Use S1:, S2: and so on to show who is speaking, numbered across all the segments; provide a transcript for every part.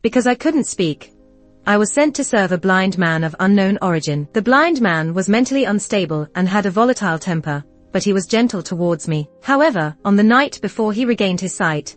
S1: Because I couldn't speak, I was sent to serve a blind man of unknown origin. The blind man was mentally unstable and had a volatile temper, but he was gentle towards me. However, on the night before he regained his sight,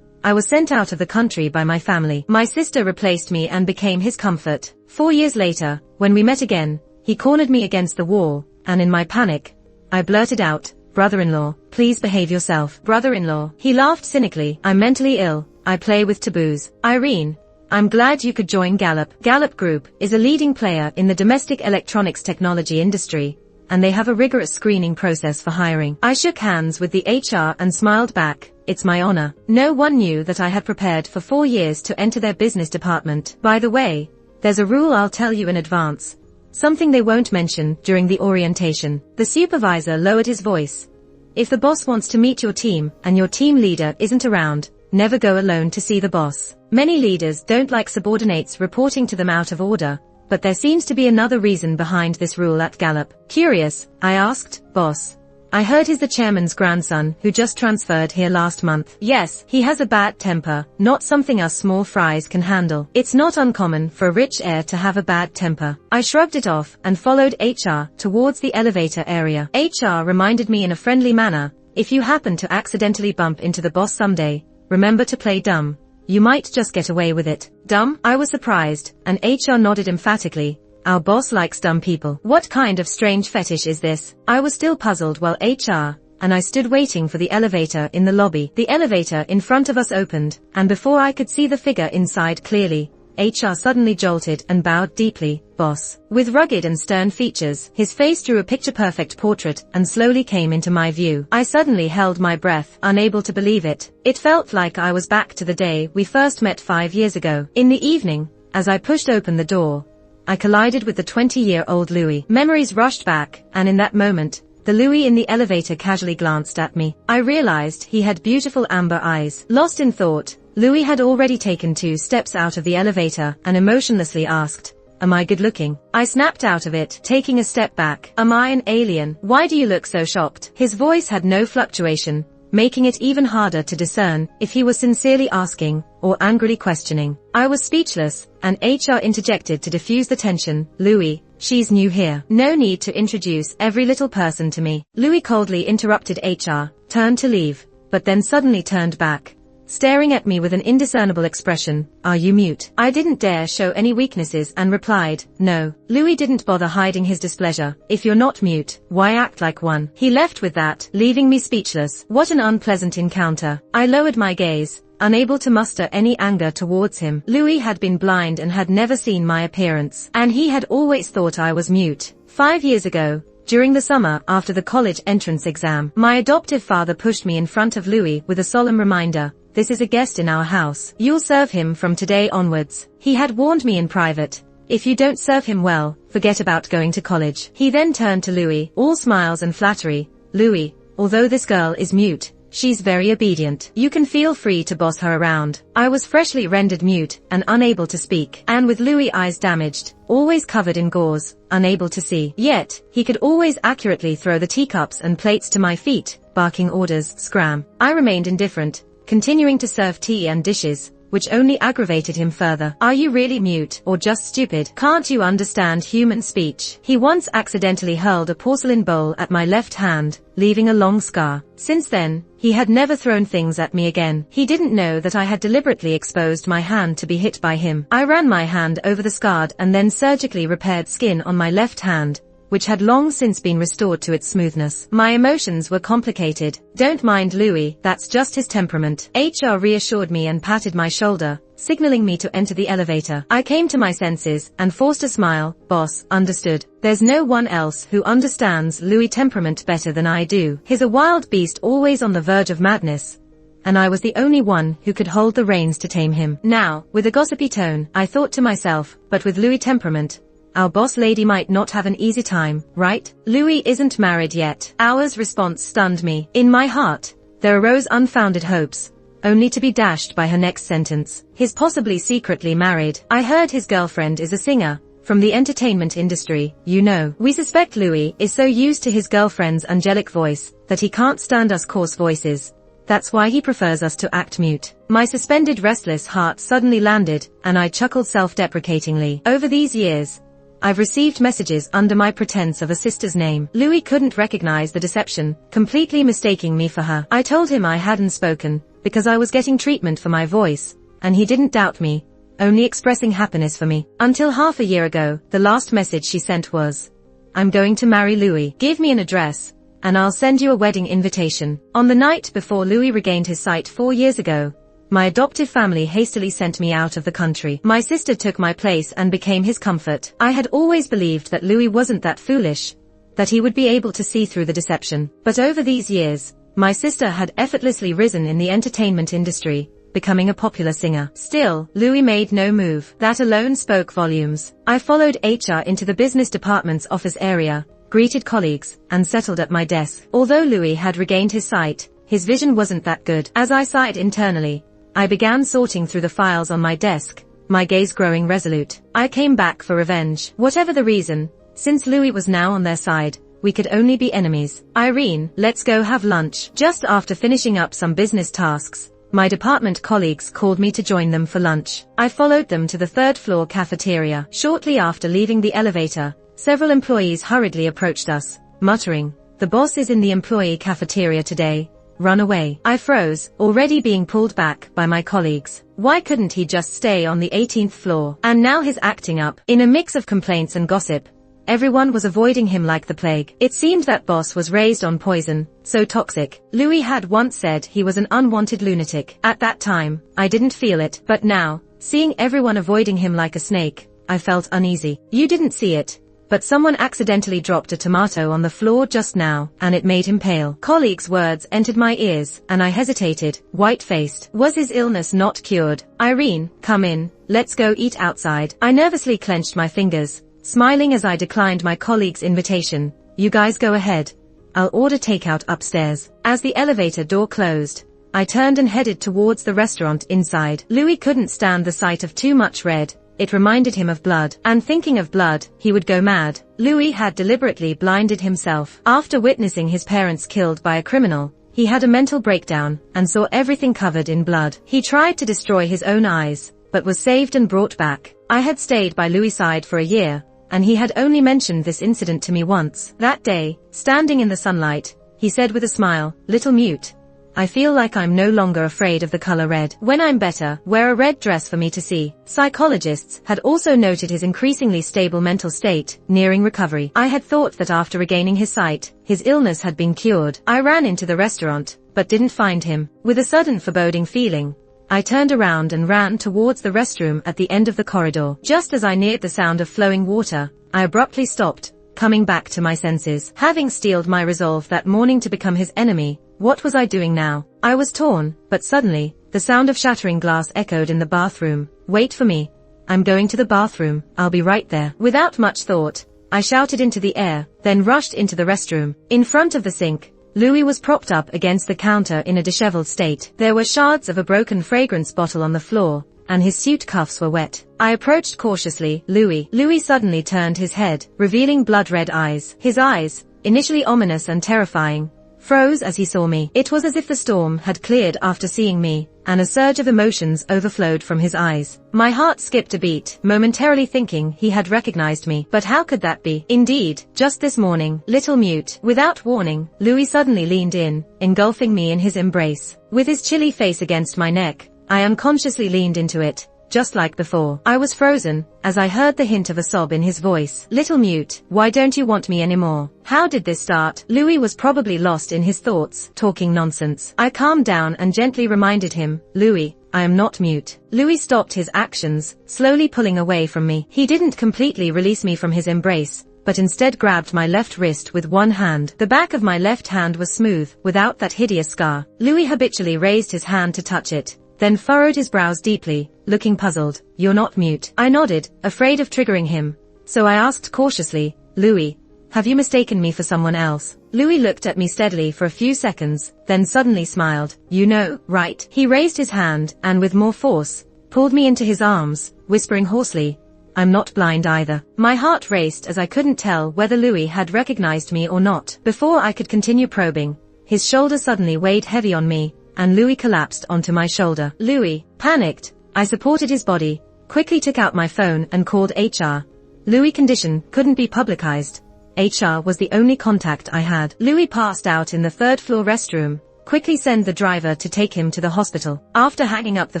S1: I was sent out of the country by my family. My sister replaced me and became his comfort. 4 years later, when we met again, he cornered me against the wall, and in my panic, I blurted out, "Brother-in-law, please behave yourself." "Brother-in-law." He laughed cynically. "I'm mentally ill. I play with taboos." "Irene, I'm glad you could join Gallup." Gallup Group is a leading player in the domestic electronics technology industry, and they have a rigorous screening process for hiring. I shook hands with the HR and smiled back. "It's my honor." No one knew that I had prepared for 4 years to enter their business department. By the way, there's a rule I'll tell you in advance. Something they won't mention during the orientation. The supervisor lowered his voice. "If the boss wants to meet your team and your team leader isn't around, never go alone to see the boss." Many leaders don't like subordinates reporting to them out of order, but there seems to be another reason behind this rule at Gallup. Curious, I asked, "Boss, I heard he's the chairman's grandson who just transferred here last month." "Yes, he has a bad temper, not something us small fries can handle." It's not uncommon for a rich heir to have a bad temper. I shrugged it off and followed HR towards the elevator area. HR reminded me in a friendly manner, "If you happen to accidentally bump into the boss someday, remember to play dumb. You might just get away with it." Dumb? I was surprised, and HR nodded emphatically. "Our boss likes dumb people." What kind of strange fetish is this? I was still puzzled while HR and I stood waiting for the elevator in the lobby. The elevator in front of us opened, and before I could see the figure inside clearly, HR suddenly jolted and bowed deeply. "Boss." With rugged and stern features, his face drew a picture-perfect portrait and slowly came into my view. I suddenly held my breath, unable to believe it. It felt like I was back to the day we first met 5 years ago. In the evening, as I pushed open the door, I collided with the 20-year-old Louis. Memories rushed back, and in that moment, the Louis in the elevator casually glanced at me. I realized he had beautiful amber eyes. Lost in thought, Louis had already taken 2 steps out of the elevator and emotionlessly asked, "Am I good looking?" I snapped out of it, taking a step back. "Am I an alien? Why do you look so shocked?" His voice had no fluctuation, making it even harder to discern if he was sincerely asking or angrily questioning. I was speechless, and HR interjected to diffuse the tension. "Louis, she's new here. No need to introduce every little person to me." Louis coldly interrupted HR, turned to leave, but then suddenly turned back, staring at me with an indiscernible expression. "Are you mute?" I didn't dare show any weaknesses and replied, "No." Louis didn't bother hiding his displeasure. "If you're not mute, why act like one?" He left with that, leaving me speechless. What an unpleasant encounter. I lowered my gaze, unable to muster any anger towards him. Louis had been blind and had never seen my appearance, and he had always thought I was mute. 5 years ago, during the summer after the college entrance exam, my adoptive father pushed me in front of Louis with a solemn reminder, "This is a guest in our house. You'll serve him from today onwards." He had warned me in private, "If you don't serve him well, forget about going to college." He then turned to Louis, all smiles and flattery. "Louis, although this girl is mute, she's very obedient. You can feel free to boss her around." I was freshly rendered mute and unable to speak, and with Louis' eyes damaged, always covered in gauze, unable to see. Yet, he could always accurately throw the teacups and plates to my feet, barking orders, "Scram." I remained indifferent, continuing to serve tea and dishes, which only aggravated him further. "Are you really mute, or just stupid? Can't you understand human speech?" He once accidentally hurled a porcelain bowl at my left hand, leaving a long scar. Since then, he had never thrown things at me again. He didn't know that I had deliberately exposed my hand to be hit by him. I ran my hand over the scarred and then surgically repaired skin on my left hand, which had long since been restored to its smoothness. My emotions were complicated. "Don't mind Louis, that's just his temperament." HR reassured me and patted my shoulder, signaling me to enter the elevator. I came to my senses and forced a smile. "Boss, understood. There's no one else who understands Louis' temperament better than I do. He's a wild beast always on the verge of madness, and I was the only one who could hold the reins to tame him." Now, with a gossipy tone, I thought to myself, "But with Louis' temperament, our boss lady might not have an easy time, right? Louis isn't married yet." Our response stunned me. In my heart, there arose unfounded hopes, only to be dashed by her next sentence. "He's possibly secretly married. I heard his girlfriend is a singer, from the entertainment industry, you know. We suspect Louis is so used to his girlfriend's angelic voice, that he can't stand us coarse voices. That's why he prefers us to act mute. My suspended restless heart suddenly landed, and I chuckled self-deprecatingly. Over these years, I've received messages under my pretense of a sister's name. Louis couldn't recognize the deception, completely mistaking me for her. I told him I hadn't spoken, because I was getting treatment for my voice, and he didn't doubt me, only expressing happiness for me. Until half a year ago, the last message she sent was, "I'm going to marry Louis. Give me an address, and I'll send you a wedding invitation." On the night before Louis regained his sight 4 years ago, my adoptive family hastily sent me out of the country. My sister took my place and became his comfort. I had always believed that Louis wasn't that foolish, that he would be able to see through the deception. But over these years, my sister had effortlessly risen in the entertainment industry, becoming a popular singer. Still, Louis made no move. That alone spoke volumes. I followed HR into the business department's office area, greeted colleagues, and settled at my desk. Although Louis had regained his sight, his vision wasn't that good. As I sighed internally, I began sorting through the files on my desk, my gaze growing resolute. I came back for revenge. Whatever the reason, since Louis was now on their side, we could only be enemies. "Irene, let's go have lunch." Just after finishing up some business tasks, my department colleagues called me to join them for lunch. I followed them to the third-floor cafeteria. Shortly after leaving the elevator, several employees hurriedly approached us, muttering, "The boss is in the employee cafeteria today. Run away." I froze, already being pulled back by my colleagues. Why couldn't he just stay on the 18th floor? And now he's acting up. In a mix of complaints and gossip, everyone was avoiding him like the plague. It seemed that boss was raised on poison, so toxic. Louis had once said he was an unwanted lunatic. At that time, I didn't feel it. But now, seeing everyone avoiding him like a snake, I felt uneasy. "You didn't see it, but someone accidentally dropped a tomato on the floor just now, and it made him pale." Colleagues' words entered my ears, and I hesitated, white-faced. Was his illness not cured? "Irene, come in, let's go eat outside." I nervously clenched my fingers, smiling as I declined my colleague's invitation. "You guys go ahead. I'll order takeout upstairs." As the elevator door closed, I turned and headed towards the restaurant inside. Louis couldn't stand the sight of too much red. It reminded him of blood, and thinking of blood, he would go mad. Louis had deliberately blinded himself. After witnessing his parents killed by a criminal, he had a mental breakdown, and saw everything covered in blood. He tried to destroy his own eyes, but was saved and brought back. I had stayed by Louis' side for a year, and he had only mentioned this incident to me once. That day, standing in the sunlight, he said with a smile, "Little mute, I feel like I'm no longer afraid of the color red. When I'm better, wear a red dress for me to see." Psychologists had also noted his increasingly stable mental state, nearing recovery. I had thought that after regaining his sight, his illness had been cured. I ran into the restaurant, but didn't find him. With a sudden foreboding feeling, I turned around and ran towards the restroom at the end of the corridor. Just as I neared the sound of flowing water, I abruptly stopped, coming back to my senses. Having steeled my resolve that morning to become his enemy, what was I doing now? I was torn, but suddenly, the sound of shattering glass echoed in the bathroom. "Wait for me. I'm going to the bathroom. I'll be right there." Without much thought, I shouted into the air, then rushed into the restroom. In front of the sink, Louis was propped up against the counter in a disheveled state. There were shards of a broken fragrance bottle on the floor, and his suit cuffs were wet. I approached cautiously. "Louis." Louis suddenly turned his head, revealing blood-red eyes. His eyes, initially ominous and terrifying, froze as he saw me. It was as if the storm had cleared after seeing me, and a surge of emotions overflowed from his eyes. My heart skipped a beat, momentarily thinking he had recognized me. But how could that be? Indeed, just this morning, "Little mute." Without warning, Louis suddenly leaned in, engulfing me in his embrace. With his chilly face against my neck, I unconsciously leaned into it. Just like before, I was frozen, as I heard the hint of a sob in his voice. "Little mute, why don't you want me anymore?" How did this start? Louis was probably lost in his thoughts, talking nonsense. I calmed down and gently reminded him, "Louis, I am not mute." Louis stopped his actions, slowly pulling away from me. He didn't completely release me from his embrace, but instead grabbed my left wrist with one hand. The back of my left hand was smooth, without that hideous scar. Louis habitually raised his hand to touch it, then furrowed his brows deeply, looking puzzled. "You're not mute." I nodded, afraid of triggering him. So I asked cautiously, "Louis, have you mistaken me for someone else?" Louis looked at me steadily for a few seconds, then suddenly smiled. "You know, right?" He raised his hand, and with more force, pulled me into his arms, whispering hoarsely, "I'm not blind either." My heart raced as I couldn't tell whether Louis had recognized me or not. Before I could continue probing, his shoulder suddenly weighed heavy on me, and Louis collapsed onto my shoulder. Louis, panicked, I supported his body, quickly took out my phone and called HR. Louis' condition couldn't be publicized. HR was the only contact I had. Louis passed out in the third-floor restroom. Quickly send the driver to take him to the hospital. After hanging up the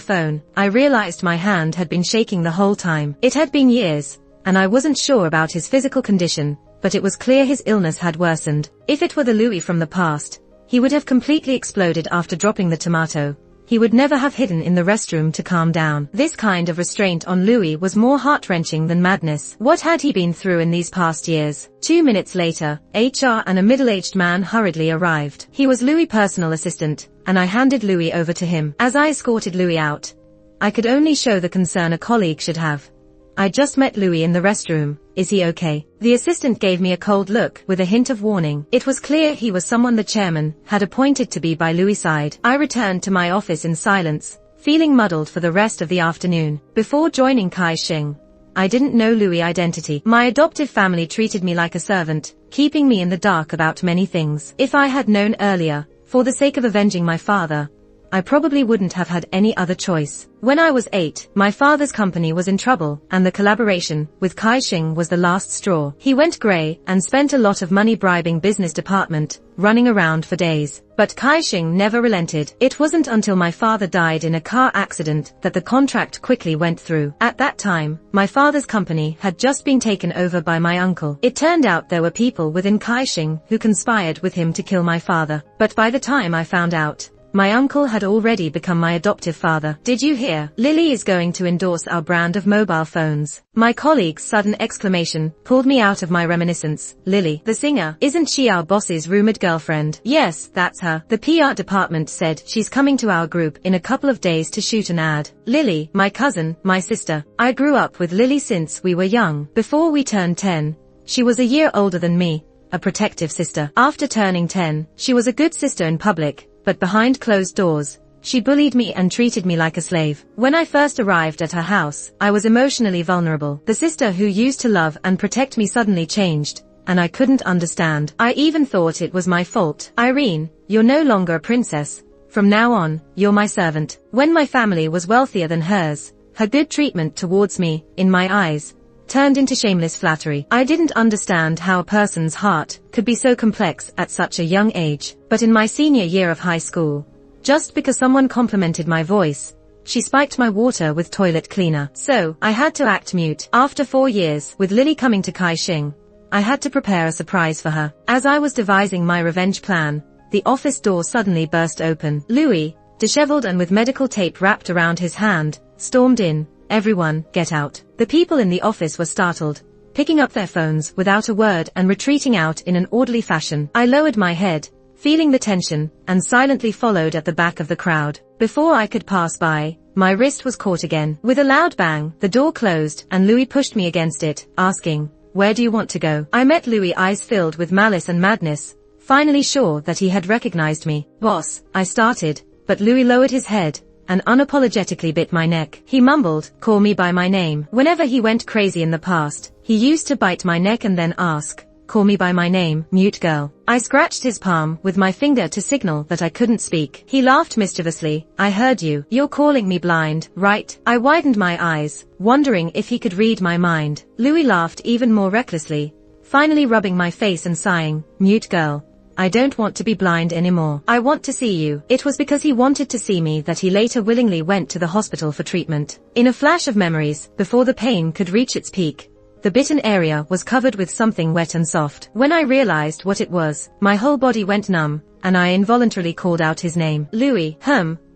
S1: phone, I realized my hand had been shaking the whole time. It had been years, and I wasn't sure about his physical condition, but it was clear his illness had worsened. If it were the Louis from the past, he would have completely exploded after dropping the tomato. He would never have hidden in the restroom to calm down. This kind of restraint on Louis was more heart-wrenching than madness. What had he been through in these past years? 2 minutes later, HR and a middle-aged man hurriedly arrived. He was Louis' personal assistant, and I handed Louis over to him. As I escorted Louis out, I could only show the concern a colleague should have. I just met Louis in the restroom. Is he okay? The assistant gave me a cold look with a hint of warning. It was clear he was someone the chairman had appointed to be by Louis' side. I returned to my office in silence, feeling muddled for the rest of the afternoon. Before joining Kaixing, I didn't know Louis' identity. My adoptive family treated me like a servant, keeping me in the dark about many things. If I had known earlier, for the sake of avenging my father, I probably wouldn't have had any other choice. When I was 8, my father's company was in trouble, and the collaboration with Kaixing was the last straw. He went grey and spent a lot of money bribing business department, running around for days. But Kaixing never relented. It wasn't until my father died in a car accident that the contract quickly went through. At that time, my father's company had just been taken over by my uncle. It turned out there were people within Kaixing who conspired with him to kill my father. But by the time I found out, my uncle had already become my adoptive father. Did you hear? Lily is going to endorse our brand of mobile phones. My colleague's sudden exclamation pulled me out of my reminiscence. Lily, the singer, isn't she our boss's rumored girlfriend? Yes, that's her. The PR department said she's coming to our group in a couple of days to shoot an ad. Lily, my cousin, my sister. I grew up with Lily since we were young. Before we turned 10, she was a year older than me, a protective sister. After turning 10, she was a good sister in public, but behind closed doors, she bullied me and treated me like a slave. When I first arrived at her house, I was emotionally vulnerable. The sister who used to love and protect me suddenly changed, and I couldn't understand. I even thought it was my fault. Irene, you're no longer a princess. From now on, you're my servant. When my family was wealthier than hers, her good treatment towards me, in my eyes, turned into shameless flattery. I didn't understand how a person's heart could be so complex at such a young age. But in my senior year of high school, just because someone complimented my voice, she spiked my water with toilet cleaner. So, I had to act mute. After 4 years, with Lily coming to Kaixing, I had to prepare a surprise for her. As I was devising my revenge plan, the office door suddenly burst open. Louis, disheveled and with medical tape wrapped around his hand, stormed in. Everyone, get out. The people in the office were startled, picking up their phones without a word and retreating out in an orderly fashion. I lowered my head, feeling the tension, and silently followed at the back of the crowd. Before I could pass by, my wrist was caught again. With a loud bang, the door closed and Louis pushed me against it, asking, "Where do you want to go?" I met Louis' eyes filled with malice and madness, finally sure that he had recognized me. "Boss," I started, but Louis lowered his head and unapologetically bit my neck. He mumbled, "Call me by my name." Whenever he went crazy in the past, he used to bite my neck and then ask, "Call me by my name, mute girl." I scratched his palm with my finger to signal that I couldn't speak. He laughed mischievously. "I heard you. You're calling me blind, right?" I widened my eyes, wondering if he could read my mind. Louis laughed even more recklessly, finally rubbing my face and sighing, "Mute girl. I don't want to be blind anymore. I want to see you." It was because he wanted to see me that he later willingly went to the hospital for treatment. In a flash of memories, before the pain could reach its peak, the bitten area was covered with something wet and soft. When I realized what it was, my whole body went numb, and I involuntarily called out his name. "Louis,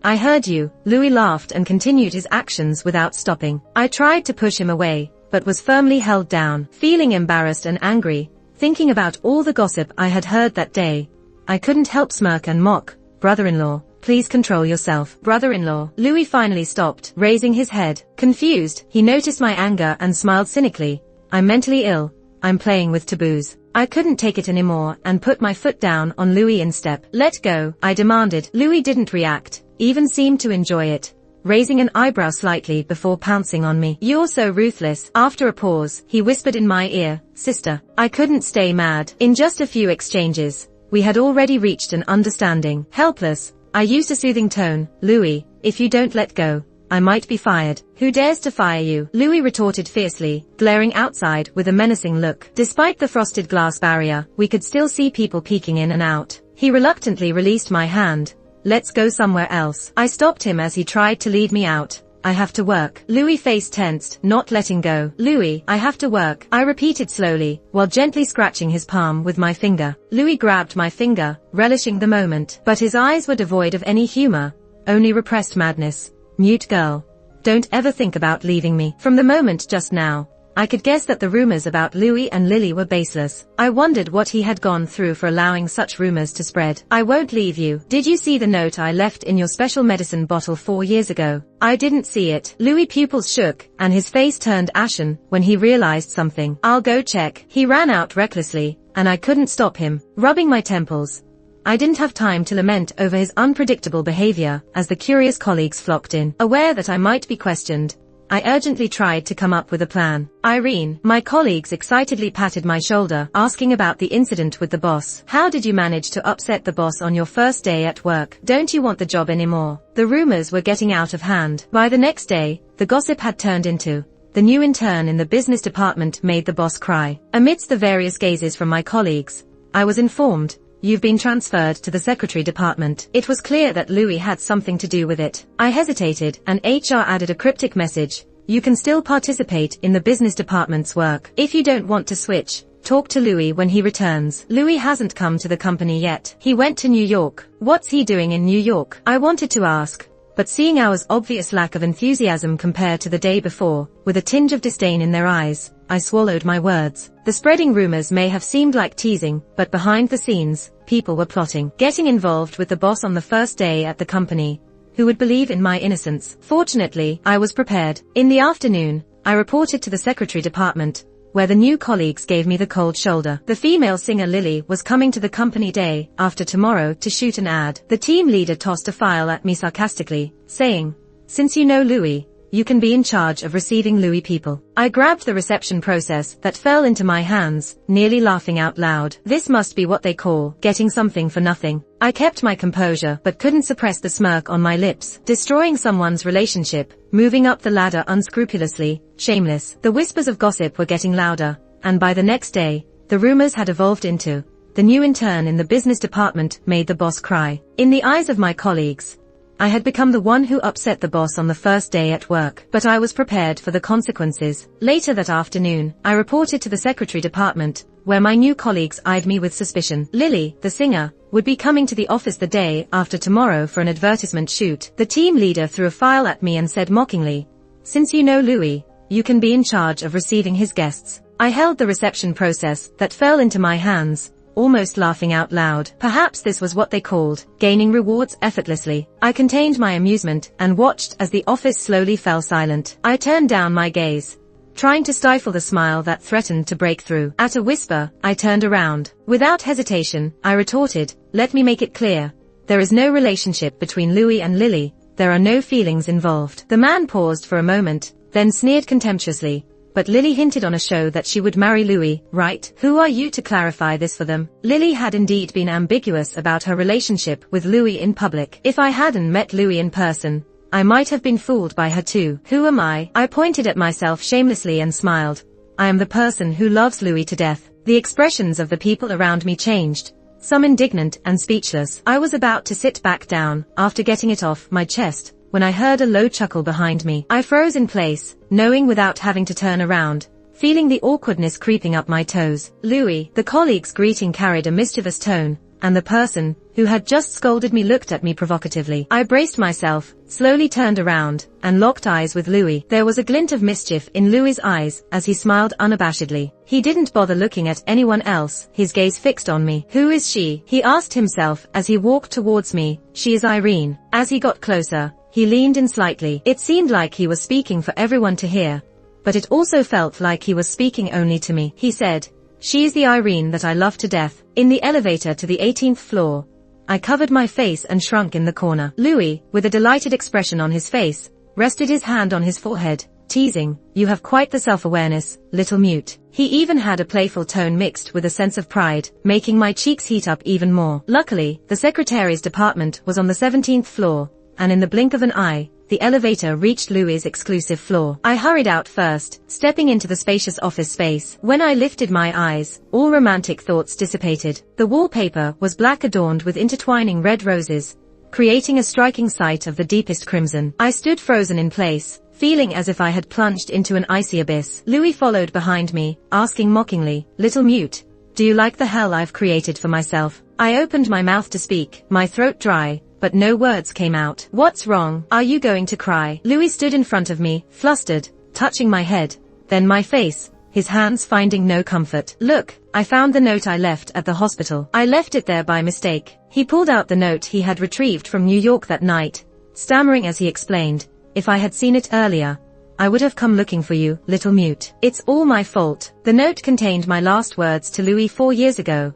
S1: I heard you." Louis laughed and continued his actions without stopping. I tried to push him away, but was firmly held down. Feeling embarrassed and angry, thinking about all the gossip I had heard that day, I couldn't help smirk and mock. "Brother-in-law, please control yourself." "Brother-in-law." Louis finally stopped, raising his head. Confused, he noticed my anger and smiled cynically. "I'm mentally ill. I'm playing with taboos." I couldn't take it anymore and put my foot down on Louis in step. "Let go," I demanded. Louis didn't react, even seemed to enjoy it, raising an eyebrow slightly before pouncing on me. "You're so ruthless." After a pause, he whispered in my ear, "Sister." I couldn't stay mad. In just a few exchanges, we had already reached an understanding. Helpless, I used a soothing tone. Louis, if you don't let go, I might be fired. Who dares to fire you? Louis retorted fiercely, glaring outside with a menacing look. Despite the frosted glass barrier, we could still see people peeking in and out. He reluctantly released my hand. Let's go somewhere else. I stopped him as he tried to lead me out. I have to work. Louis' face tensed, not letting go. Louis, I have to work, I repeated slowly, while gently scratching his palm with my finger. Louis grabbed my finger, relishing the moment, but his eyes were devoid of any humor, only repressed madness. Mute girl. Don't ever think about leaving me. From the moment just now, I could guess that the rumors about Louis and Lily were baseless. I wondered what he had gone through for allowing such rumors to spread. I won't leave you. Did you see the note I left in your special medicine bottle 4 years ago? I didn't see it. Louis' pupils shook, and his face turned ashen when he realized something. I'll go check. He ran out recklessly, and I couldn't stop him, rubbing my temples. I didn't have time to lament over his unpredictable behavior as the curious colleagues flocked in. Aware that I might be questioned, I urgently tried to come up with a plan. Irene, my colleagues excitedly patted my shoulder, asking about the incident with the boss. How did you manage to upset the boss on your first day at work? Don't you want the job anymore? The rumors were getting out of hand. By the next day, the gossip had turned into, the new intern in the business department made the boss cry. Amidst the various gazes from my colleagues, I was informed, you've been transferred to the secretary department. It was clear that Louis had something to do with it. I hesitated, and HR added a cryptic message. You can still participate in the business department's work. If you don't want to switch, talk to Louis when he returns. Louis hasn't come to the company yet. He went to New York. What's he doing in New York? I wanted to ask, but seeing our obvious lack of enthusiasm compared to the day before, with a tinge of disdain in their eyes, I swallowed my words. The spreading rumors may have seemed like teasing, but behind the scenes, people were plotting. Getting involved with the boss on the first day at the company. Who would believe in my innocence? Fortunately, I was prepared. In the afternoon, I reported to the secretary department, where the new colleagues gave me the cold shoulder. The female singer Lily was coming to the company day after tomorrow to shoot an ad. The team leader tossed a file at me sarcastically, saying, since you know Louis, you can be in charge of receiving Louis people. I grabbed the reception process that fell into my hands, nearly laughing out loud. This must be what they call getting something for nothing. I kept my composure but couldn't suppress the smirk on my lips. Destroying someone's relationship, moving up the ladder unscrupulously, shameless. The whispers of gossip were getting louder, and by the next day, the rumors had evolved into, the new intern in the business department made the boss cry. In the eyes of my colleagues, I had become the one who upset the boss on the first day at work, but I was prepared for the consequences. Later that afternoon, I reported to the secretary department, where my new colleagues eyed me with suspicion. Lily, the singer, would be coming to the office the day after tomorrow for an advertisement shoot. The team leader threw a file at me and said mockingly, since you know Louis, you can be in charge of receiving his guests. I held the reception process that fell into my hands, almost laughing out loud. Perhaps this was what they called gaining rewards effortlessly. I contained my amusement and watched as the office slowly fell silent. I turned down my gaze, trying to stifle the smile that threatened to break through. At a whisper, I turned around. Without hesitation, I retorted, let me make it clear. There is no relationship between Louis and Lily. There are no feelings involved. The man paused for a moment, then sneered contemptuously. But Lily hinted on a show that she would marry Louis, right? Who are you to clarify this for them? Lily had indeed been ambiguous about her relationship with Louis in public. If I hadn't met Louis in person, I might have been fooled by her too. Who am I? I pointed at myself shamelessly and smiled. I am the person who loves Louis to death. The expressions of the people around me changed, some indignant and speechless. I was about to sit back down, after getting it off my chest, when I heard a low chuckle behind me. I froze in place, knowing without having to turn around, feeling the awkwardness creeping up my toes. Louis, the colleague's greeting carried a mischievous tone, and the person who had just scolded me looked at me provocatively. I braced myself, slowly turned around, and locked eyes with Louis. There was a glint of mischief in Louis's eyes as he smiled unabashedly. He didn't bother looking at anyone else, his gaze fixed on me. Who is she? He asked himself as he walked towards me. She is Irene. As he got closer, he leaned in slightly. It seemed like he was speaking for everyone to hear, but it also felt like he was speaking only to me. He said, she is the Irene that I love to death. In the elevator to the 18th floor, I covered my face and shrunk in the corner. Louis, with a delighted expression on his face, rested his hand on his forehead, teasing, "You have quite the self-awareness, little mute." He even had a playful tone mixed with a sense of pride, making my cheeks heat up even more. Luckily, the secretary's department was on the 17th floor, and in the blink of an eye, the elevator reached Louis's exclusive floor. I hurried out first, stepping into the spacious office space. When I lifted my eyes, all romantic thoughts dissipated. The wallpaper was black adorned with intertwining red roses, creating a striking sight of the deepest crimson. I stood frozen in place, feeling as if I had plunged into an icy abyss. Louis followed behind me, asking mockingly, "Little mute, do you like the hell I've created for myself?" I opened my mouth to speak, my throat dry, but no words came out. "What's wrong? Are you going to cry?" Louis stood in front of me, flustered, touching my head, then my face, his hands finding no comfort. "Look, I found the note I left at the hospital. I left it there by mistake." He pulled out the note he had retrieved from New York that night, stammering as he explained, "If I had seen it earlier, I would have come looking for you, little mute. It's all my fault." The note contained my last words to Louis 4 years ago.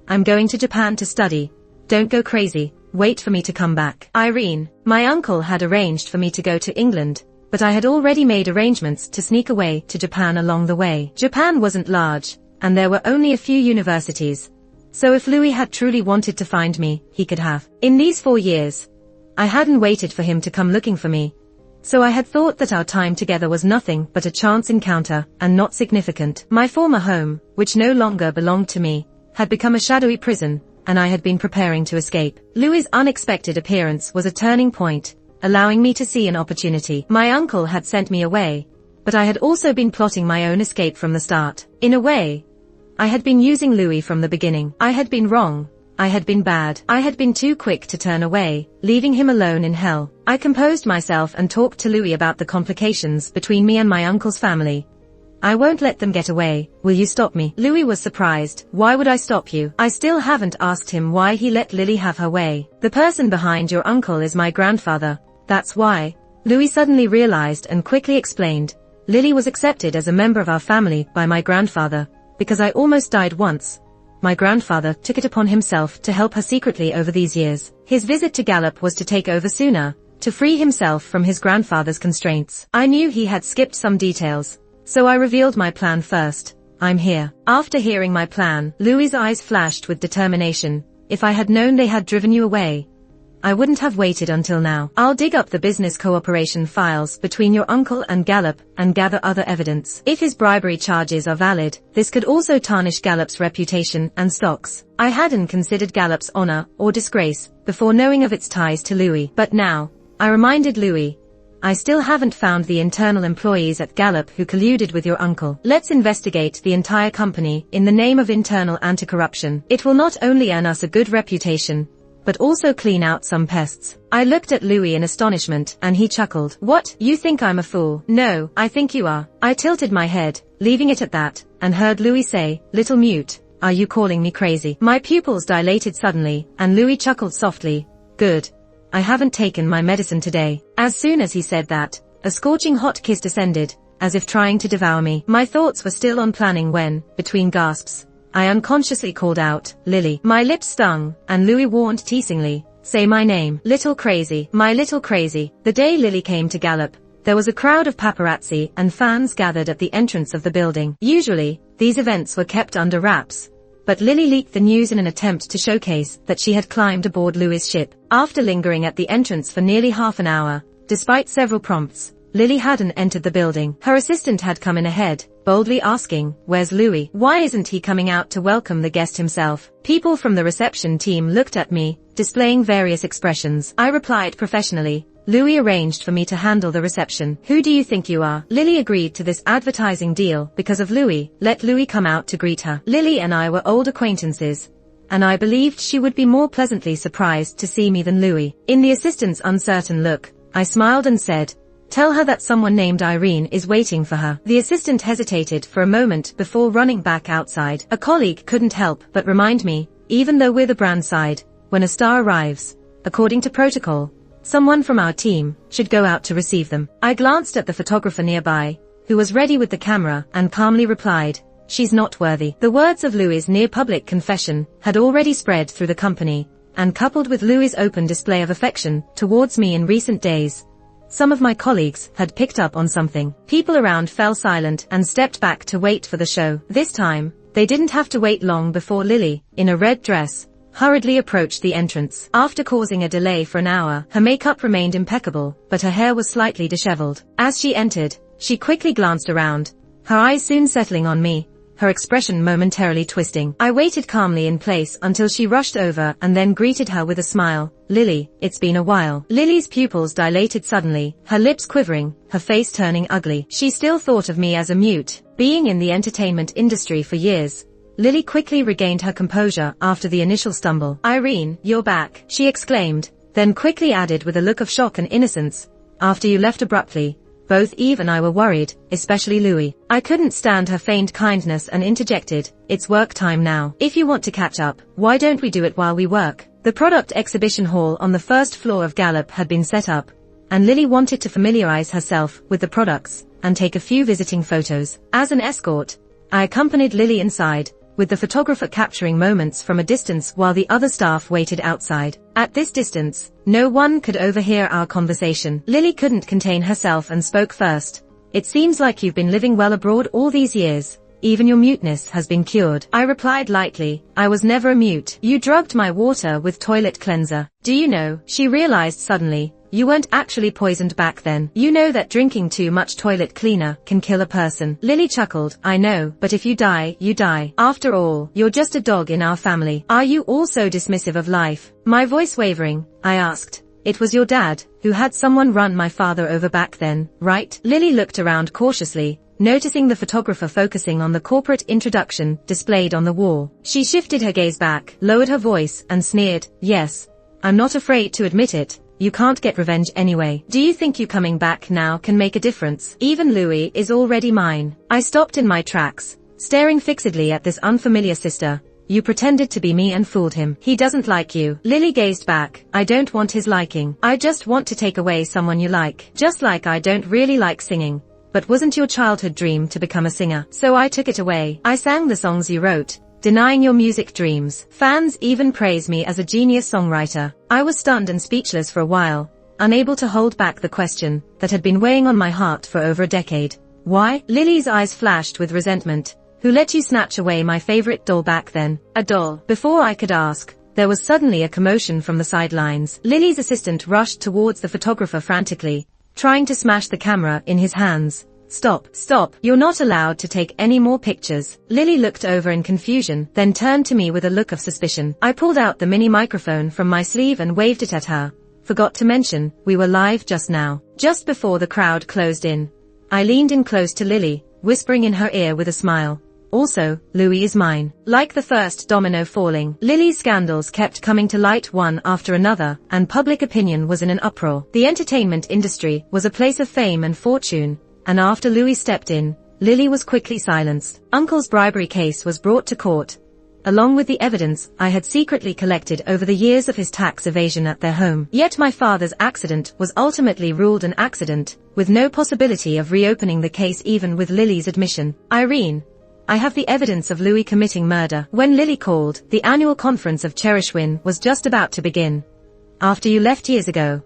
S1: "I'm going to Japan to study. Don't go crazy. Wait for me to come back." Irene, my uncle had arranged for me to go to England, but I had already made arrangements to sneak away to Japan along the way. Japan wasn't large, and there were only a few universities. So if Louis had truly wanted to find me, he could have. In these 4 years, I hadn't waited for him to come looking for me. So I had thought that our time together was nothing but a chance encounter, and not significant. My former home, which no longer belonged to me, had become a shadowy prison, and I had been preparing to escape. Louis's unexpected appearance was a turning point, allowing me to see an opportunity. My uncle had sent me away, but I had also been plotting my own escape from the start. In a way, I had been using Louis from the beginning. I had been wrong. I had been bad. I had been too quick to turn away, leaving him alone in hell. I composed myself and talked to Louis about the complications between me and my uncle's family. "I won't let them get away. Will you stop me?" Louis was surprised. "Why would I stop you?" I still haven't asked him why he let Lily have her way. "The person behind your uncle is my grandfather. That's why." Louis suddenly realized and quickly explained. "Lily was accepted as a member of our family by my grandfather, because I almost died once. My grandfather took it upon himself to help her secretly over these years. His visit to Gallup was to take over sooner, to free himself from his grandfather's constraints. I knew he had skipped some details, so I revealed my plan first. I'm here." After hearing my plan, Louis's eyes flashed with determination. "If I had known they had driven you away, I wouldn't have waited until now. I'll dig up the business cooperation files between your uncle and Gallup and gather other evidence. If his bribery charges are valid, this could also tarnish Gallup's reputation and stocks." I hadn't considered Gallup's honor or disgrace before knowing of its ties to Louis. But now, I reminded Louis, "I still haven't found the internal employees at Gallup who colluded with your uncle. Let's investigate the entire company in the name of internal anti-corruption. It will not only earn us a good reputation, but also clean out some pests." I looked at Louis in astonishment, and he chuckled. "What, you think I'm a fool?" "No, I think you are." I tilted my head, leaving it at that, and heard Louis say, "Little mute, are you calling me crazy?" My pupils dilated suddenly, and Louis chuckled softly. "Good. I haven't taken my medicine today." As soon as he said that, a scorching hot kiss descended, as if trying to devour me. My thoughts were still on planning when, between gasps, I unconsciously called out, "Lily." My lips stung, and Louis warned teasingly, "Say my name, little crazy, my little crazy." The day Lily came to Gallup, there was a crowd of paparazzi and fans gathered at the entrance of the building. Usually, these events were kept under wraps, but Lily leaked the news in an attempt to showcase that she had climbed aboard Louis's ship. After lingering at the entrance for nearly half an hour, despite several prompts, Lily hadn't entered the building. Her assistant had come in ahead, boldly asking, "Where's Louis? Why isn't he coming out to welcome the guest himself?" People from the reception team looked at me, displaying various expressions. I replied professionally, "Louis arranged for me to handle the reception. Who do you think you are?" Lily agreed to this advertising deal because of Louis. Let Louis come out to greet her. Lily and I were old acquaintances, and I believed she would be more pleasantly surprised to see me than Louis. In the assistant's uncertain look, I smiled and said, "Tell her that someone named Irene is waiting for her." The assistant hesitated for a moment before running back outside. A colleague couldn't help but remind me, even though we're the brand side, when a star arrives, according to protocol, someone from our team should go out to receive them. I glanced at the photographer nearby, who was ready with the camera, and calmly replied, "She's not worthy." The words of Louis's near-public confession had already spread through the company, and coupled with Louis's open display of affection towards me in recent days, some of my colleagues had picked up on something. People around fell silent and stepped back to wait for the show. This time, they didn't have to wait long before Lily, in a red dress, hurriedly approached the entrance. After causing a delay for an hour, her makeup remained impeccable, but her hair was slightly disheveled. As she entered, she quickly glanced around, her eyes soon settling on me, her expression momentarily twisting. I waited calmly in place until she rushed over and then greeted her with a smile. "Lily, it's been a while." Lily's pupils dilated suddenly, her lips quivering, her face turning ugly. She still thought of me as a mute. Being in the entertainment industry for years, Lily quickly regained her composure after the initial stumble. "Irene, you're back," she exclaimed, then quickly added with a look of shock and innocence, "After you left abruptly, both Eve and I were worried, especially Louis." I couldn't stand her feigned kindness and interjected, "It's work time now. If you want to catch up, why don't we do it while we work?" The product exhibition hall on the first floor of Gallup had been set up, and Lily wanted to familiarize herself with the products and take a few visiting photos. As an escort, I accompanied Lily inside, with the photographer capturing moments from a distance while the other staff waited outside. At this distance, no one could overhear our conversation. Lily couldn't contain herself and spoke first. "It seems like you've been living well abroad all these years. Even your muteness has been cured." I replied lightly, "I was never a mute. You drugged my water with toilet cleanser. Do you know," she realized suddenly, "you weren't actually poisoned back then. You know that drinking too much toilet cleaner can kill a person." Lily chuckled, "I know, but if you die, you die. After all, you're just a dog in our family. Are you also dismissive of life?" My voice wavering, I asked, "It was your dad who had someone run my father over back then, right?" Lily looked around cautiously, noticing the photographer focusing on the corporate introduction displayed on the wall. She shifted her gaze back, lowered her voice, and sneered, "Yes. I'm not afraid to admit it. You can't get revenge anyway. Do you think you coming back now can make a difference? Even Louis is already mine." I stopped in my tracks, staring fixedly at this unfamiliar sister. "You pretended to be me and fooled him. He doesn't like you." Lily gazed back. "I don't want his liking. I just want to take away someone you like. Just like I don't really like singing. But wasn't your childhood dream to become a singer? So I took it away. I sang the songs you wrote, denying your music dreams. Fans even praise me as a genius songwriter." I was stunned and speechless for a while, unable to hold back the question that had been weighing on my heart for over a decade. "Why?" Lily's eyes flashed with resentment. "Who let you snatch away my favorite doll back then?" "A doll." Before I could ask, there was suddenly a commotion from the sidelines. Lily's assistant rushed towards the photographer frantically, trying to smash the camera in his hands. "Stop, stop, you're not allowed to take any more pictures." Lily looked over in confusion, then turned to me with a look of suspicion. I pulled out the mini microphone from my sleeve and waved it at her. "Forgot to mention, we were live just now." Just before the crowd closed in, I leaned in close to Lily, whispering in her ear with a smile, "Also, Louis is mine." Like the first domino falling, Lily's scandals kept coming to light one after another, and public opinion was in an uproar. The entertainment industry was a place of fame and fortune, and after Louis stepped in, Lily was quickly silenced. Uncle's bribery case was brought to court, along with the evidence I had secretly collected over the years of his tax evasion at their home. Yet my father's accident was ultimately ruled an accident, with no possibility of reopening the case even with Lily's admission. "Irene, I have the evidence of Louis committing murder." When Lily called, the annual conference of Cherishwin was just about to begin. "After you left years ago,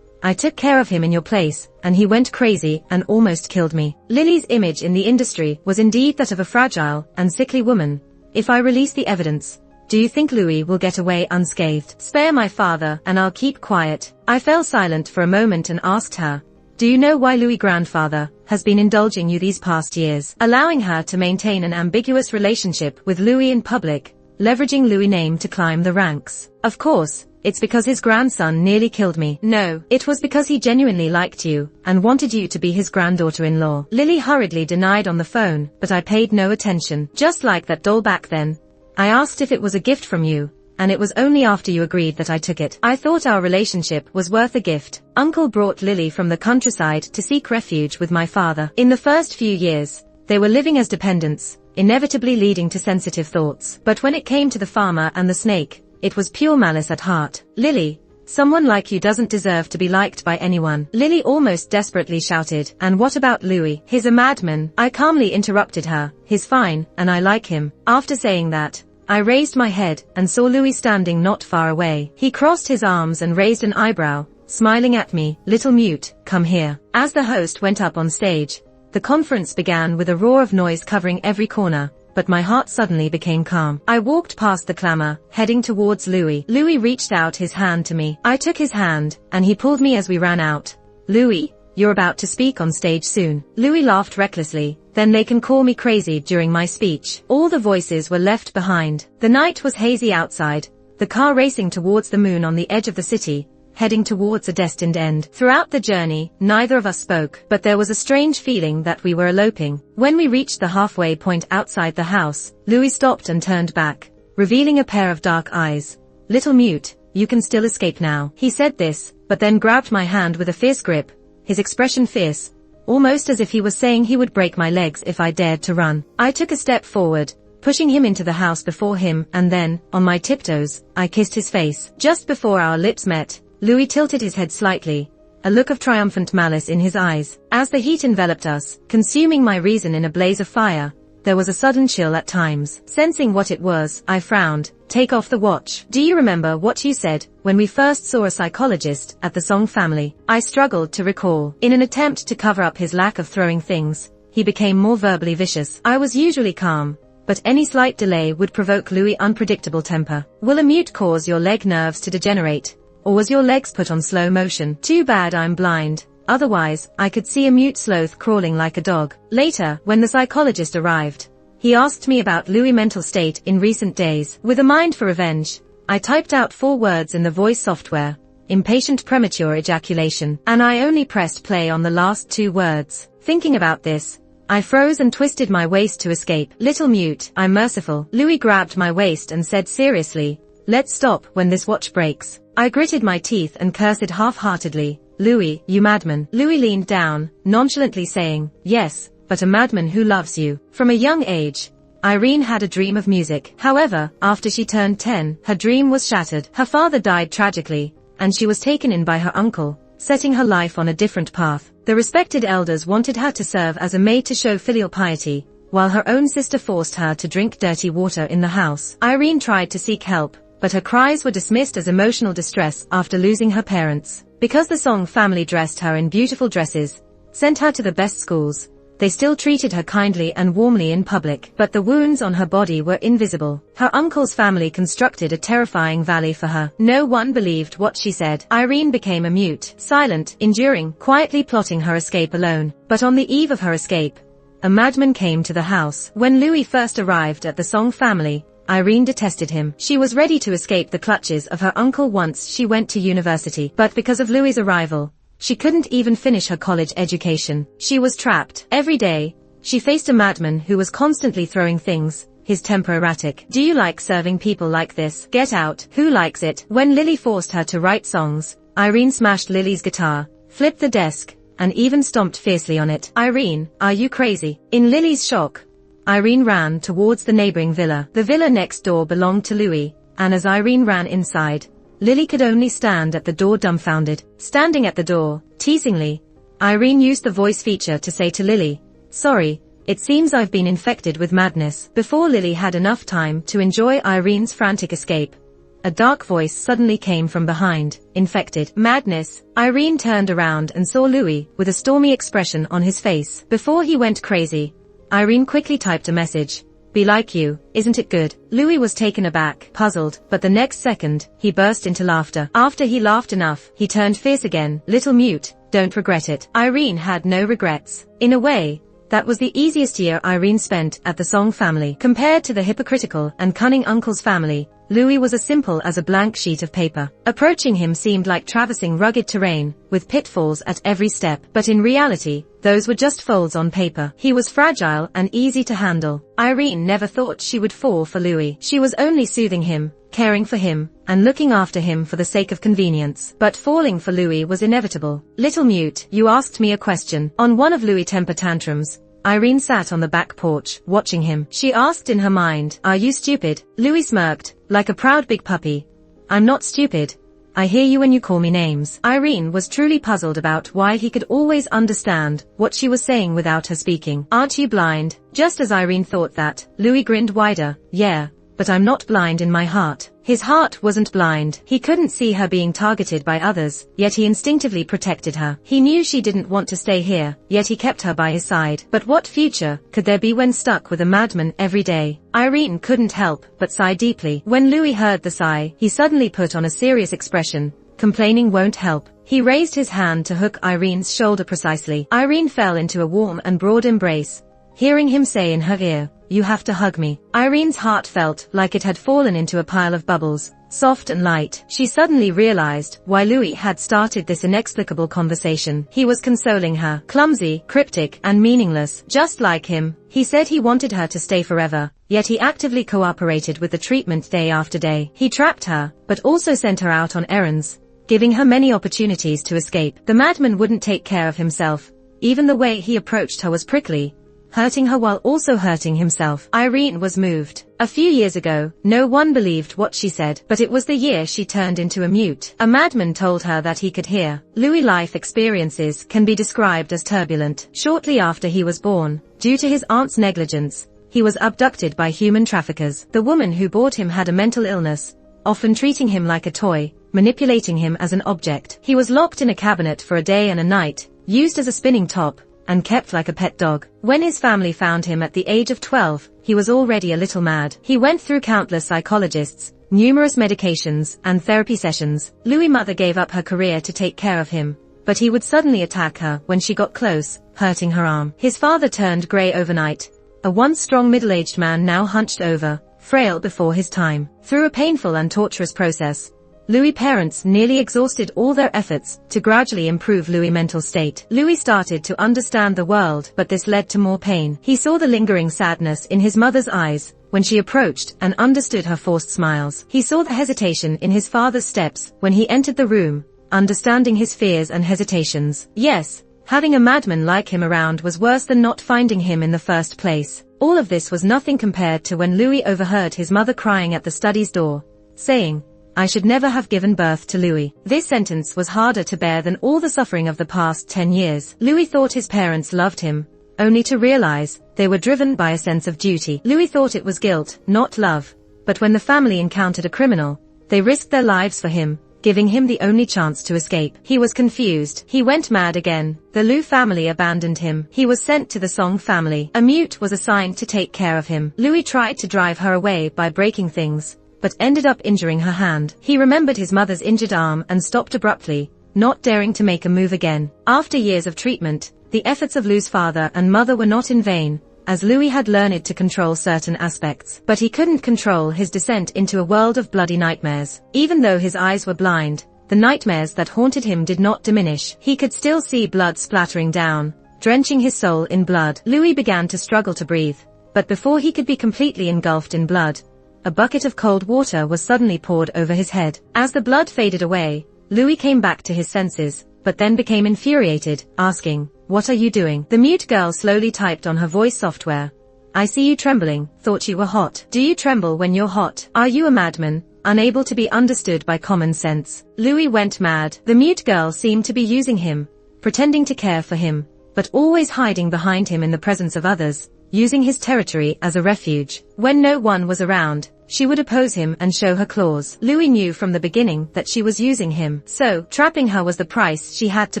S1: I took care of him in your place, and he went crazy and almost killed me." Lily's image in the industry was indeed that of a fragile and sickly woman. "If I release the evidence, do you think Louis will get away unscathed?" "Spare my father and I'll keep quiet." I fell silent for a moment and asked her, "Do you know why Louis' grandfather has been indulging you these past years, allowing her to maintain an ambiguous relationship with Louis in public, leveraging Louis' name to climb the ranks?" "Of course, it's because his grandson nearly killed me." "No, it was because he genuinely liked you and wanted you to be his granddaughter-in-law." Lily hurriedly denied on the phone, but I paid no attention. "Just like that doll back then, I asked if it was a gift from you, and it was only after you agreed that I took it. I thought our relationship was worth a gift." Uncle brought Lily from the countryside to seek refuge with my father. In the first few years, they were living as dependents, inevitably leading to sensitive thoughts. But when it came to the farmer and the snake, it was pure malice at heart. "Lily, someone like you doesn't deserve to be liked by anyone." Lily almost desperately shouted, "And what about Louis? He's a madman." I calmly interrupted her, "He's fine, and I like him." After saying that, I raised my head and saw Louis standing not far away. He crossed his arms and raised an eyebrow, smiling at me. "Little mute, come here." As the host went up on stage, the conference began with a roar of noise covering every corner, but my heart suddenly became calm. I walked past the clamor, heading towards Louis. Louis reached out his hand to me. I took his hand, and he pulled me as we ran out. "Louis, you're about to speak on stage soon." Louis laughed recklessly. "Then they can call me crazy during my speech." All the voices were left behind. The night was hazy outside, the car racing towards the moon on the edge of the city, heading towards a destined end. Throughout the journey, neither of us spoke, but there was a strange feeling that we were eloping. When we reached the halfway point outside the house, Louis stopped and turned back, revealing a pair of dark eyes. "Little mute, you can still escape now." He said this, but then grabbed my hand with a fierce grip, his expression fierce, almost as if he was saying he would break my legs if I dared to run. I took a step forward, pushing him into the house before him, and then, on my tiptoes, I kissed his face. Just before our lips met, Louis tilted his head slightly, a look of triumphant malice in his eyes. As the heat enveloped us, consuming my reason in a blaze of fire, there was a sudden chill at times. Sensing what it was, I frowned. "Take off the watch. Do you remember what you said when we first saw a psychologist at the Song family?" I struggled to recall. In an attempt to cover up his lack of throwing things, he became more verbally vicious. I was usually calm, but any slight delay would provoke Louis' unpredictable temper. "Will a mute cause your leg nerves to degenerate? Or was your legs put on slow motion? Too bad I'm blind. Otherwise, I could see a mute sloth crawling like a dog." Later, when the psychologist arrived, he asked me about Louis' mental state in recent days. With a mind for revenge, I typed out 4 words in the voice software: impatient premature ejaculation, and I only pressed play on the last 2 words. Thinking about this, I froze and twisted my waist to escape. "Little mute, I'm merciful." Louis grabbed my waist and said seriously, "Let's stop when this watch breaks." I gritted my teeth and cursed half-heartedly. "Louis, you madman." Louis leaned down, nonchalantly saying, "Yes, but a madman who loves you." From a young age, Irene had a dream of music. However, after she turned 10, her dream was shattered. Her father died tragically, and she was taken in by her uncle, setting her life on a different path. The respected elders wanted her to serve as a maid to show filial piety, while her own sister forced her to drink dirty water in the house. Irene tried to seek help, but her cries were dismissed as emotional distress after losing her parents. Because the Song family dressed her in beautiful dresses, sent her to the best schools, they still treated her kindly and warmly in public, but the wounds on her body were invisible. Her uncle's family constructed a terrifying valley for her. No one believed what she said. Irene became a mute, silent, enduring, quietly plotting her escape alone. But on the eve of her escape, a madman came to the house. When Louis first arrived at the Song family, Irene detested him. She was ready to escape the clutches of her uncle once she went to university. But because of Louis' arrival, she couldn't even finish her college education. She was trapped. Every day, she faced a madman who was constantly throwing things, his temper erratic. "Do you like serving people like this? Get out. Who likes it?" When Lily forced her to write songs, Irene smashed Lily's guitar, flipped the desk, and even stomped fiercely on it. "Irene, are you crazy?" In Lily's shock, Irene ran towards the neighboring villa. The villa next door belonged to Louis, and as Irene ran inside, Lily could only stand at the door dumbfounded. Standing at the door, teasingly, Irene used the voice feature to say to Lily, "Sorry, it seems I've been infected with madness." Before Lily had enough time to enjoy Irene's frantic escape, a dark voice suddenly came from behind. "Infected. Madness." Irene turned around and saw Louis with a stormy expression on his face. Before he went crazy, Irene quickly typed a message. "Be like you, isn't it good?" Louis was taken aback, puzzled, but the next second, he burst into laughter. After he laughed enough, he turned fierce again. "Little mute, don't regret it." Irene had no regrets. In a way, that was the easiest year Irene spent at the Song family. Compared to the hypocritical and cunning uncle's family, Louis was as simple as a blank sheet of paper. Approaching him seemed like traversing rugged terrain, with pitfalls at every step. But in reality, those were just folds on paper. He was fragile and easy to handle. Irene never thought she would fall for Louis. She was only soothing him, caring for him, and looking after him for the sake of convenience. But falling for Louis was inevitable. "Little mute, you asked me a question." On one of Louis' temper tantrums, Irene sat on the back porch, watching him. She asked in her mind, "Are you stupid?" Louis smirked, like a proud big puppy. "I'm not stupid. I hear you when you call me names." Irene was truly puzzled about why he could always understand what she was saying without her speaking. "Aren't you blind?" Just as Irene thought that, Louis grinned wider. "Yeah, but I'm not blind in my heart." His heart wasn't blind. He couldn't see her being targeted by others, yet he instinctively protected her. He knew she didn't want to stay here, yet he kept her by his side. But what future could there be when stuck with a madman every day? Irene couldn't help but sigh deeply. When Louis heard the sigh, he suddenly put on a serious expression. Complaining won't help. He raised his hand to hook Irene's shoulder precisely. Irene fell into a warm and broad embrace, hearing him say in her ear, "You have to hug me." Irene's heart felt like it had fallen into a pile of bubbles, soft and light. She suddenly realized why Louis had started this inexplicable conversation. He was consoling her. Clumsy, cryptic, and meaningless. Just like him, he said he wanted her to stay forever, yet he actively cooperated with the treatment day after day. He trapped her, but also sent her out on errands, giving her many opportunities to escape. The madman wouldn't take care of himself. Even the way he approached her was prickly, hurting her while also hurting himself. Irene was moved. A few years ago, no one believed what she said, but it was the year she turned into a mute. A madman told her that he could hear. Louis' life experiences can be described as turbulent. Shortly after he was born, due to his aunt's negligence, he was abducted by human traffickers. The woman who bought him had a mental illness, often treating him like a toy, manipulating him as an object. He was locked in a cabinet for a day and a night, used as a spinning top, and kept like a pet dog. When his family found him at the age of 12, he was already a little mad. He went through countless psychologists, numerous medications, and therapy sessions. Louis' mother gave up her career to take care of him, but he would suddenly attack her when she got close, hurting her arm. His father turned grey overnight. A once strong middle-aged man now hunched over, frail before his time. Through a painful and torturous process, Louis' parents nearly exhausted all their efforts to gradually improve Louis' mental state. Louis started to understand the world, but this led to more pain. He saw the lingering sadness in his mother's eyes when she approached and understood her forced smiles. He saw the hesitation in his father's steps when he entered the room, understanding his fears and hesitations. Yes, having a madman like him around was worse than not finding him in the first place. All of this was nothing compared to when Louis overheard his mother crying at the study's door, saying, "I should never have given birth to Louis." This sentence was harder to bear than all the suffering of the past 10 years. Louis thought his parents loved him, only to realize they were driven by a sense of duty. Louis thought it was guilt, not love, but when the family encountered a criminal, they risked their lives for him, giving him the only chance to escape. He was confused. He went mad again. The Liu family abandoned him. He was sent to the Song family. A mute was assigned to take care of him. Louis tried to drive her away by breaking things, but ended up injuring her hand. He remembered his mother's injured arm and stopped abruptly, not daring to make a move again. After years of treatment, the efforts of Lou's father and mother were not in vain, as Louis had learned to control certain aspects. But he couldn't control his descent into a world of bloody nightmares. Even though his eyes were blind, the nightmares that haunted him did not diminish. He could still see blood splattering down, drenching his soul in blood. Louis began to struggle to breathe, but before he could be completely engulfed in blood, a bucket of cold water was suddenly poured over his head. As the blood faded away, Louis came back to his senses, but then became infuriated, asking, "What are you doing?" The mute girl slowly typed on her voice software, "I see you trembling, thought you were hot. Do you tremble when you're hot? Are you a madman, unable to be understood by common sense?" Louis went mad. The mute girl seemed to be using him, pretending to care for him, but always hiding behind him in the presence of others, using his territory as a refuge. When no one was around, she would oppose him and show her claws. Louis knew from the beginning that she was using him, so trapping her was the price she had to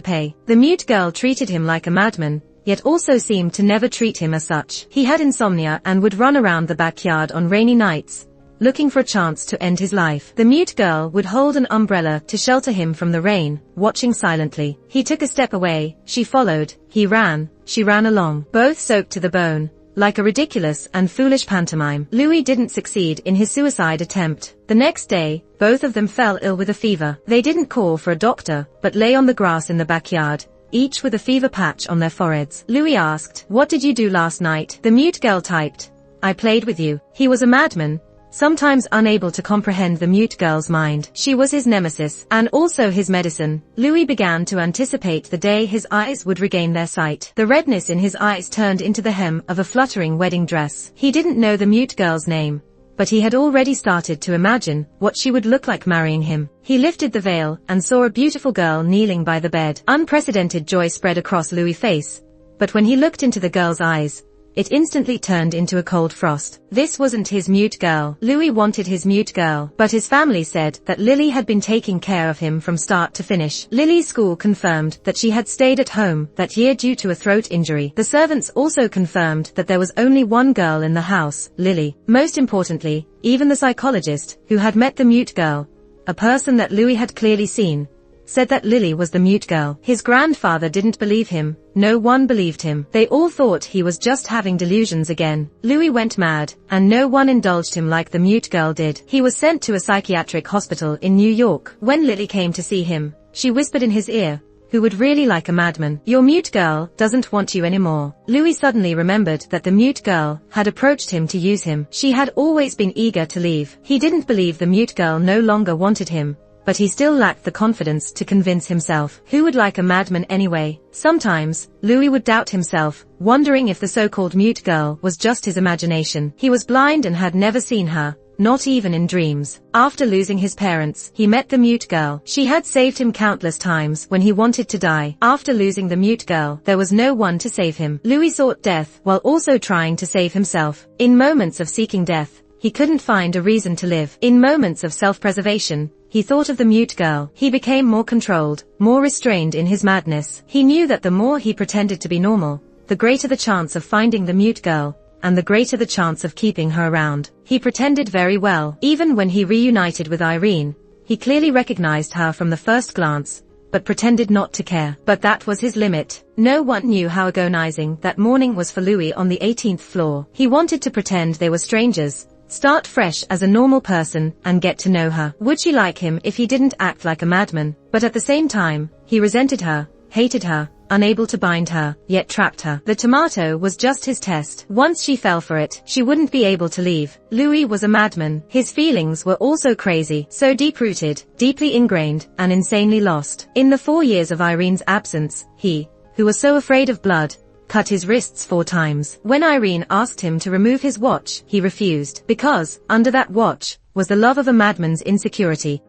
S1: pay. The mute girl treated him like a madman, yet also seemed to never treat him as such. He had insomnia and would run around the backyard on rainy nights, looking for a chance to end his life. The mute girl would hold an umbrella to shelter him from the rain, watching silently. He took a step away, she followed. He ran, she ran along, both soaked to the bone, like a ridiculous and foolish pantomime. Louis didn't succeed in his suicide attempt. The next day, both of them fell ill with a fever. They didn't call for a doctor, but lay on the grass in the backyard, each with a fever patch on their foreheads. Louis asked, "What did you do last night?" The mute girl typed, "I played with you." He was a madman, sometimes unable to comprehend the mute girl's mind. She was his nemesis, and also his medicine. Louis began to anticipate the day his eyes would regain their sight. The redness in his eyes turned into the hem of a fluttering wedding dress. He didn't know the mute girl's name, but he had already started to imagine what she would look like marrying him. He lifted the veil and saw a beautiful girl kneeling by the bed. Unprecedented joy spread across Louis' face, but when he looked into the girl's eyes, it instantly turned into a cold frost. This wasn't his mute girl. Louis wanted his mute girl, but his family said that Lily had been taking care of him from start to finish. Lily's school confirmed that she had stayed at home that year due to a throat injury. The servants also confirmed that there was only one girl in the house, Lily. Most importantly, even the psychologist, who had met the mute girl, a person that Louis had clearly seen, said that Lily was the mute girl. His grandfather didn't believe him. No one believed him. They all thought he was just having delusions again. Louis went mad, and no one indulged him like the mute girl did. He was sent to a psychiatric hospital in New York. When Lily came to see him, she whispered in his ear, "Who would really like a madman? Your mute girl doesn't want you anymore." Louis suddenly remembered that the mute girl had approached him to use him. She had always been eager to leave. He didn't believe the mute girl no longer wanted him, but he still lacked the confidence to convince himself. Who would like a madman anyway? Sometimes, Louis would doubt himself, wondering if the so-called mute girl was just his imagination. He was blind and had never seen her, not even in dreams. After losing his parents, he met the mute girl. She had saved him countless times when he wanted to die. After losing the mute girl, there was no one to save him. Louis sought death while also trying to save himself. In moments of seeking death, he couldn't find a reason to live. In moments of self-preservation, he thought of the mute girl. He became more controlled, more restrained in his madness. He knew that the more he pretended to be normal, the greater the chance of finding the mute girl, and the greater the chance of keeping her around. He pretended very well. Even when he reunited with Irene, he clearly recognized her from the first glance, but pretended not to care. But that was his limit. No one knew how agonizing that morning was for Louis on the 18th floor. He wanted to pretend they were strangers, start fresh as a normal person, and get to know her. Would she like him if he didn't act like a madman? But at the same time, he resented her, hated her, unable to bind her, yet trapped her. The tomato was just his test. Once she fell for it, she wouldn't be able to leave. Louis was a madman. His feelings were also crazy, so deep-rooted, deeply ingrained, and insanely lost. In the 4 years of Irene's absence, he, who was so afraid of blood, cut his wrists 4 times. When Irene asked him to remove his watch, he refused, because, under that watch, was the love of a madman's insecurity.